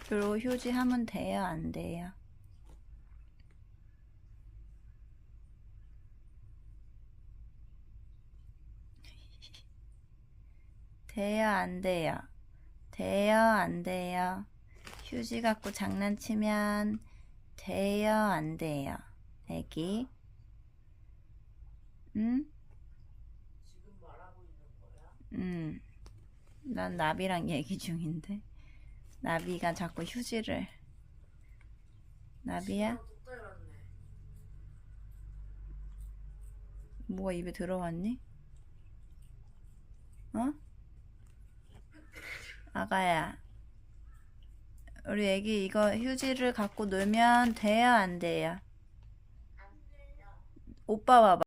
그리고 휴지 하면 돼요, 안 돼요? 돼요, 안 돼요? 돼요, 안 돼요? 휴지 갖고 장난치면 돼요, 안 돼요? 애기, 응? 지금 말하고 있는 거야? 난 나비랑 얘기 중인데. 나비가 자꾸 휴지를. 나비야? 시계가 뚝 떨렸네. 뭐가 입에 들어왔니? 어? 아가야, 우리 애기 이거 휴지를 갖고 놀면 돼요, 안 돼요? 안 돼요. 오빠 봐봐.